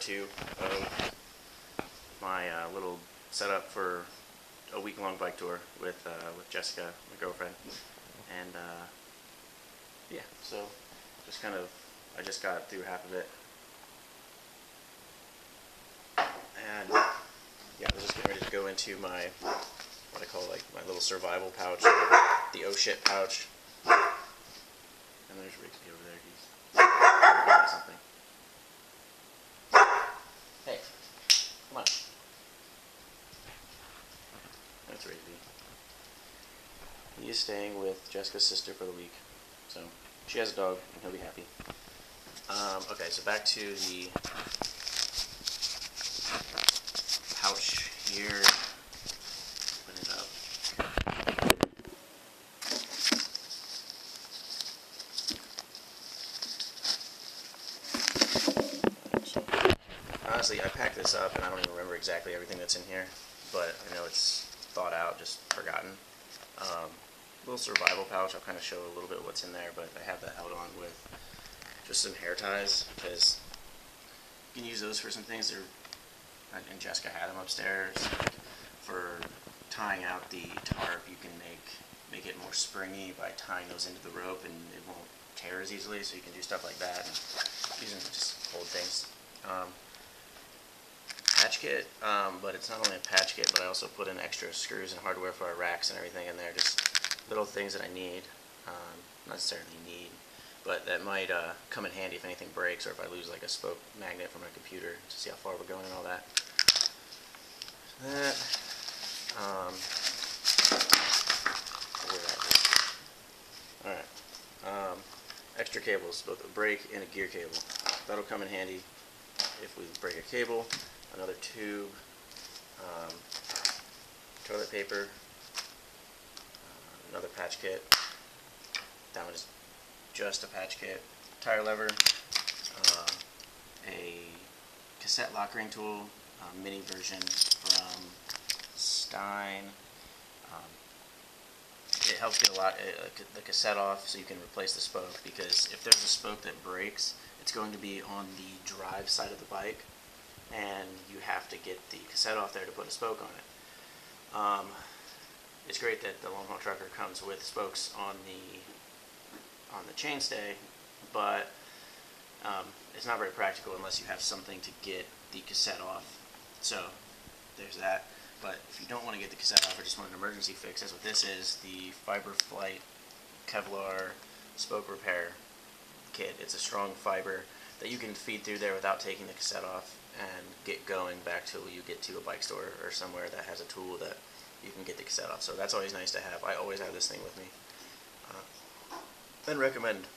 2 of my little setup for a week-long bike tour with Jessica, my girlfriend, and yeah. So just kind of, I just got through half of it, and yeah, I was just getting ready to go into my what I call like my little survival pouch, the oh shit pouch. And there's Rigsby over there. He's doing something. Hey, come on. That's Rigsby. He is staying with Jessica's sister for the week, so she has a dog, and he'll be happy. Okay, so back to the pouch here. Open it up. Honestly, I packed this up, and I don't even remember exactly everything that's in here, but I know it's thought out, just forgotten. Little survival pouch. I'll kind of show a little bit what's in there, but I have that held on with just some hair ties, because you can use those for some things. And Jessica had them upstairs for tying out the tarp. You can make it more springy by tying those into the rope, and it won't tear as easily. So you can do stuff like that, and using just old things. Patch kit, but it's not only a patch kit, but I also put in extra screws and hardware for our racks and everything in there. Just little things that I need, not necessarily need, but that might come in handy if anything breaks, or if I lose like a spoke magnet from my computer to see how far we're going and all that. Alright, extra cables, both a brake and a gear cable. That'll come in handy if we break a cable. Another tube, toilet paper, another patch kit. That one is just a patch kit. Tire lever, a cassette lockering tool, mini version from Stein. It helps get the cassette off so you can replace the spoke, because if there's a spoke that breaks, it's going to be on the drive side of the bike, and you have to get the cassette off there to put a spoke on it. It's great that the Lone Haul Trucker comes with spokes on the chainstay, but it's not very practical unless you have something to get the cassette off. So there's that. But if you don't want to get the cassette off or just want an emergency fix, that's what this is, the Fiber Flight Kevlar spoke repair kit. It's a strong fiber that you can feed through there without taking the cassette off and get going back till you get to a bike store or somewhere that has a tool that you can get the cassette off. So that's always nice to have. I always have this thing with me. I'd recommend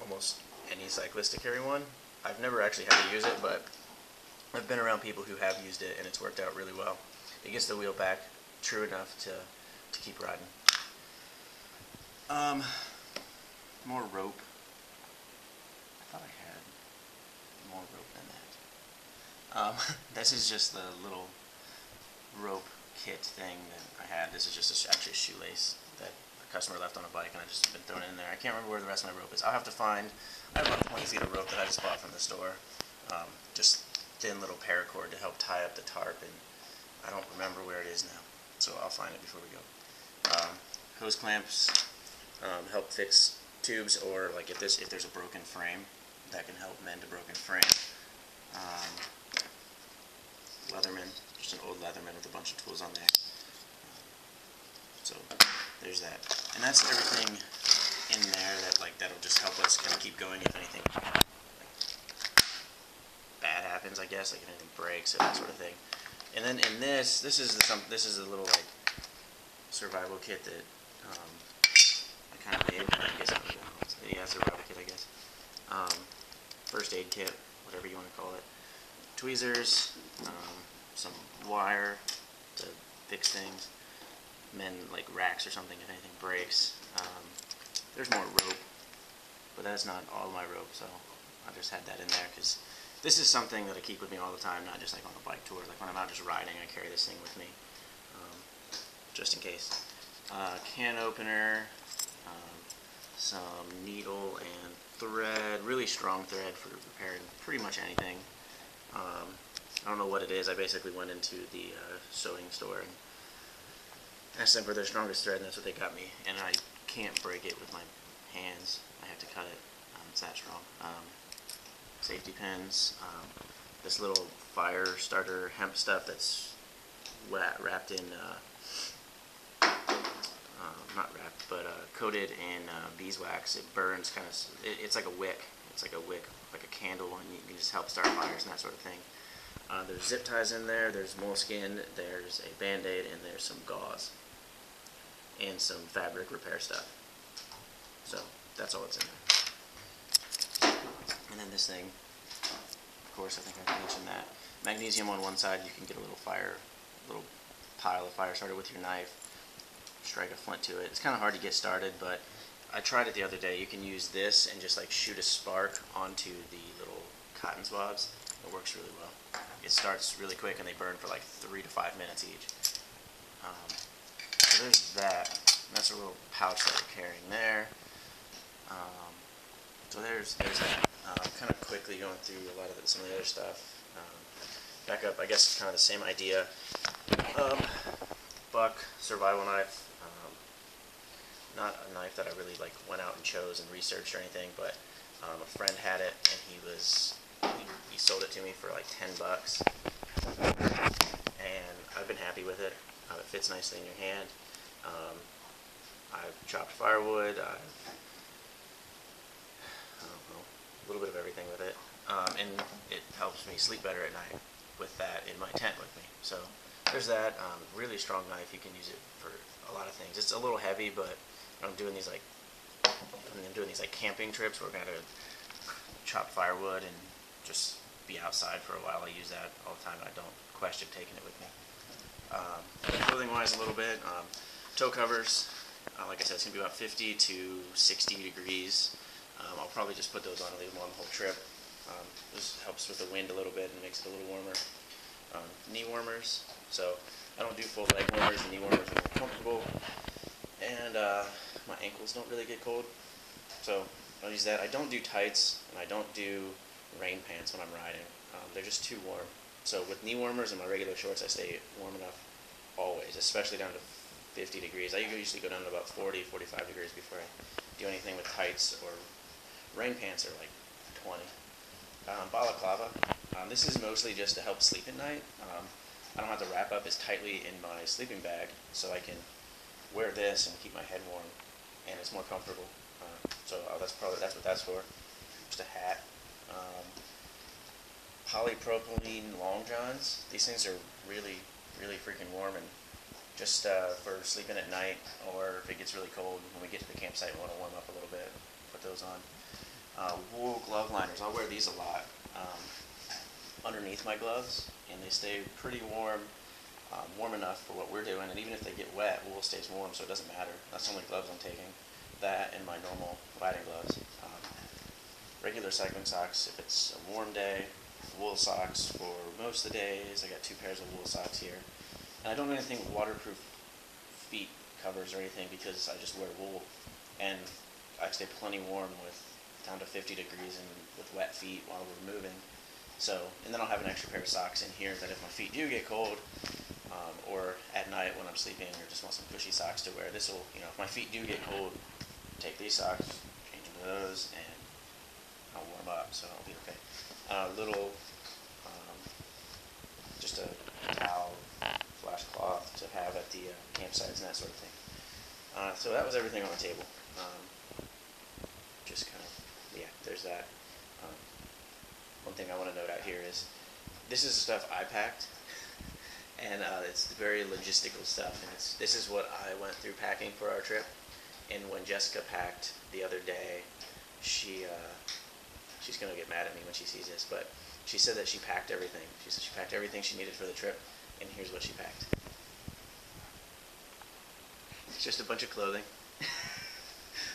almost any cyclist to carry one. I've never actually had to use it, but I've been around people who have used it, and it's worked out really well. It gets the wheel back true enough to keep riding. More rope. I thought I had more rope than that. This is just the little rope kit thing that I had. This is just actually a shoelace that a customer left on a bike, and I just been throwing it in there. I can't remember where the rest of my rope is. I'll have to find. I have about 20 feet of rope that I just bought from the store. Just thin little paracord to help tie up the tarp, and I don't remember where it is now, so I'll find it before we go. Hose clamps help fix tubes, or like if there's a broken frame, that can help mend a broken frame. Leatherman, just an old Leatherman with a bunch of tools on there. So there's that, and that's everything in there that'll just help us kind of keep going if anything bad happens, I guess, like if anything breaks or that sort of thing. And then in this is a little like survival kit that I kind of made. I guess survival kit, I guess. First aid kit, whatever you want to call it. Tweezers, some wire to fix things, mend like racks or something if anything breaks. There's more rope, but that's not all my rope, so I just had that in there because this is something that I keep with me all the time, not just like on a bike tour. Like when I'm out just riding, I carry this thing with me, just in case. Can opener, some needle and thread, really strong thread for repairing pretty much anything. I don't know what it is. I basically went into the sewing store and asked them for their strongest thread, and that's what they got me. And I can't break it with my hands. I have to cut it. It's that strong. Safety pins. This little fire starter hemp stuff that's wrapped in, not wrapped, but coated in beeswax. It burns kind of. It's like a wick. It's like a wick, like a candle, and you can just help start fires and that sort of thing. There's zip ties in there. There's moleskin. There's a Band-Aid, and there's some gauze and some fabric repair stuff. So that's all that's in there. And then this thing, of course, I think I mentioned that. Magnesium on one side, you can get a little pile of fire starter with your knife, strike a flint to it. It's kind of hard to get started, but I tried it the other day. You can use this and just like shoot a spark onto the little cotton swabs. It works really well. It starts really quick and they burn for like 3 to 5 minutes each. So there's that. That's a little pouch that we're carrying there. So there's that. Kind of quickly going through a lot of some of the other stuff. Back up, I guess kind of the same idea. Buck survival knife. Not a knife that I really like went out and chose and researched or anything, but a friend had it and he sold it to me for like $10, and I've been happy with it. It fits nicely in your hand. I've chopped firewood. I don't know, a little bit of everything with it, and it helps me sleep better at night with that in my tent with me. So there's that. Really strong knife. You can use it for a lot of things. It's a little heavy, but I'm doing these like camping trips where we're gonna chop firewood and just be outside for a while. I use that all the time. I don't question taking it with me. Clothing wise, a little bit. Toe covers. Like I said, it's gonna be about 50 to 60 degrees. I'll probably just put those on and leave them on the whole trip. This helps with the wind a little bit and makes it a little warmer. Knee warmers. So I don't do full leg warmers. Knee warmers are more comfortable. And my ankles don't really get cold, so I'll use that. I don't do tights, and I don't do rain pants when I'm riding. They're just too warm. So with knee warmers and my regular shorts, I stay warm enough always, especially down to 50 degrees. I usually go down to about 40, 45 degrees before I do anything with tights, or rain pants are like 20. Balaclava. This is mostly just to help sleep at night. I don't have to wrap up as tightly in my sleeping bag, so I can wear this and keep my head warm, and it's more comfortable. So that's what that's for. Just a hat. Polypropylene long johns. These things are really, really freaking warm, and just for sleeping at night, or if it gets really cold when we get to the campsite, we want to warm up a little bit. Put those on. Wool glove liners. I'll wear these a lot underneath my gloves, and they stay pretty warm. Warm enough for what we're doing, and even if they get wet, wool stays warm, so it doesn't matter. That's the only gloves I'm taking. That and my normal riding gloves. Regular cycling socks if it's a warm day. Wool socks for most of the days. I got 2 pairs of wool socks here. And I don't do anything with waterproof feet covers or anything because I just wear wool. And I stay plenty warm with down to 50 degrees and with wet feet while we're moving. So, and then I'll have an extra pair of socks in here that if my feet do get cold, or at night when I'm sleeping, or just want some cushy socks to wear, this will, if my feet do get cold, take these socks, change them to those, and I'll warm up, so I'll be okay. Just a towel / cloth to have at the campsites and that sort of thing. So that was everything on the table. Just kind of, yeah, there's that. One thing I want to note out here is this is the stuff I packed, and it's very logistical stuff. And this is what I went through packing for our trip. And when Jessica packed the other day, she's gonna get mad at me when she sees this, but she said that she packed everything. She said she packed everything she needed for the trip, and here's what she packed. It's just a bunch of clothing.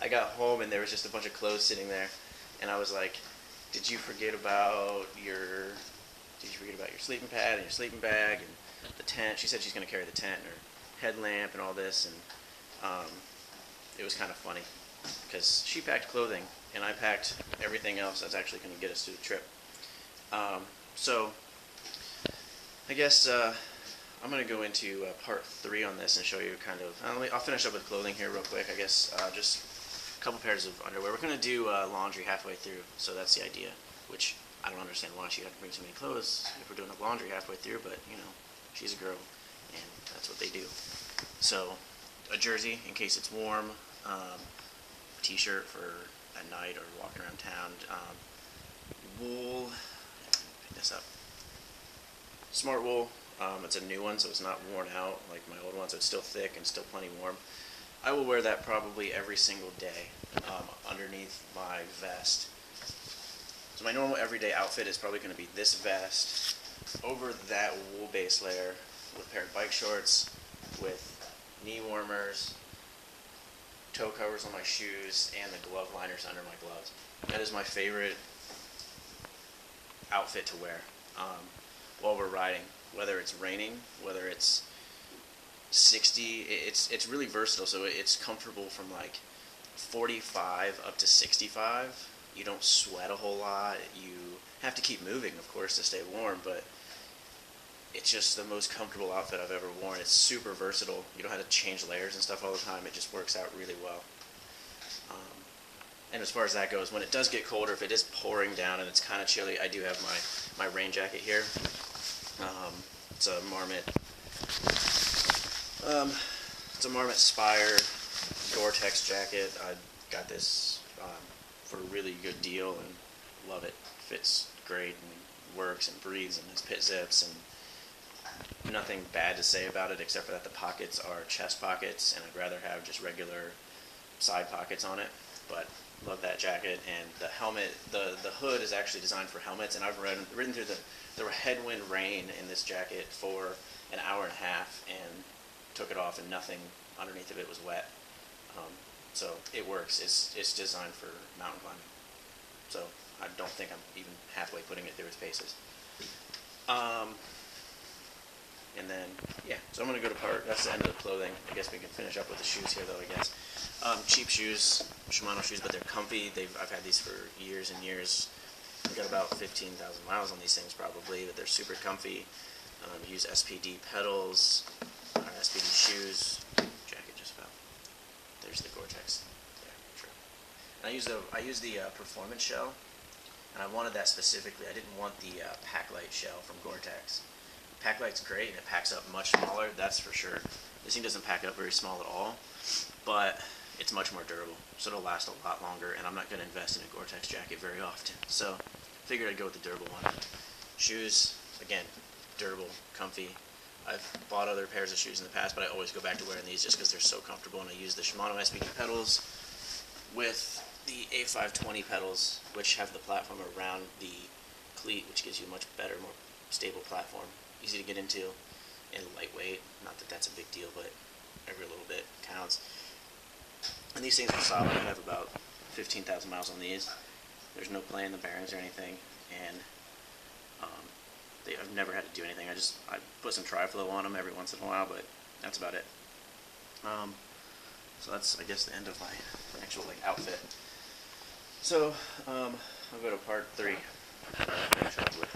I got home and there was just a bunch of clothes sitting there, and I was like, did you forget about your sleeping pad and your sleeping bag and the tent? She said she's going to carry the tent and her headlamp and all this, and it was kind of funny because she packed clothing and I packed everything else that's actually going to get us through the trip. So I guess I'm going to go into part 3 on this and show you kind of, I'll finish up with clothing here real quick, I guess, just a couple pairs of underwear. We're going to do laundry halfway through, so that's the idea, which I don't understand why she had to bring so many clothes if we're doing up laundry halfway through, but, you know, she's a girl, and that's what they do. So, a jersey in case it's warm, t-shirt for at night or walking around town, wool, pick this up, Smart Wool. It's a new one, so it's not worn out like my old one, so it's still thick and still plenty warm. I will wear that probably every single day underneath my vest. So my normal everyday outfit is probably going to be this vest over that wool base layer with a pair of bike shorts with knee warmers, toe covers on my shoes, and the glove liners under my gloves. That is my favorite outfit to wear while we're riding. Whether it's raining, whether it's 60, it's really versatile. So it's comfortable from like 45 up to 65. You don't sweat a whole lot. You have to keep moving, of course, to stay warm, but it's just the most comfortable outfit I've ever worn. It's super versatile. You don't have to change layers and stuff all the time. It just works out really well. And as far as that goes, when it does get colder, if it is pouring down and it's kind of chilly, I do have my rain jacket here. It's a Marmot. It's a Marmot Spire Gore-Tex jacket. I got this for a really good deal and love it. Fits great and works and breathes and has pit zips and nothing bad to say about it except for that the pockets are chest pockets and I'd rather have just regular side pockets on it. But love that jacket, and the helmet, the hood is actually designed for helmets, and I've ridden through the headwind rain in this jacket for an hour and a half and took it off and nothing underneath of it was wet. So it works. It's designed for mountain climbing. So I don't think I'm even halfway putting it through its paces. And then, yeah, so I'm going to go to part, that's the end of the clothing. I guess we can finish up with the shoes here, though, I guess. Cheap shoes, Shimano shoes, but they're comfy. I've had these for years and years. I've got about 15,000 miles on these things, probably, but they're super comfy. Use SPD pedals, SPD shoes. Jacket just fell. There's the Gore-Tex. Yeah, true. And I use the Performance shell, and I wanted that specifically. I didn't want the Paclite shell from Gore-Tex. Paclite's great, and it packs up much smaller, that's for sure. This thing doesn't pack up very small at all, but it's much more durable, so it'll last a lot longer, and I'm not going to invest in a Gore-Tex jacket very often, so figured I'd go with the durable one. Shoes, again, durable, comfy. I've bought other pairs of shoes in the past, but I always go back to wearing these just because they're so comfortable, and I use the Shimano SPD pedals with the A520 pedals, which have the platform around the cleat, which gives you a much better, more stable platform. Easy to get into and lightweight. Not that that's a big deal, but every little bit counts. And these things are solid. I have about 15,000 miles on these. There's no play in the bearings or anything, and I've never had to do anything. I put some tri-flow on them every once in a while, but that's about it. So that's, I guess, the end of my actual outfit. So I'll go to part 3. Finish up with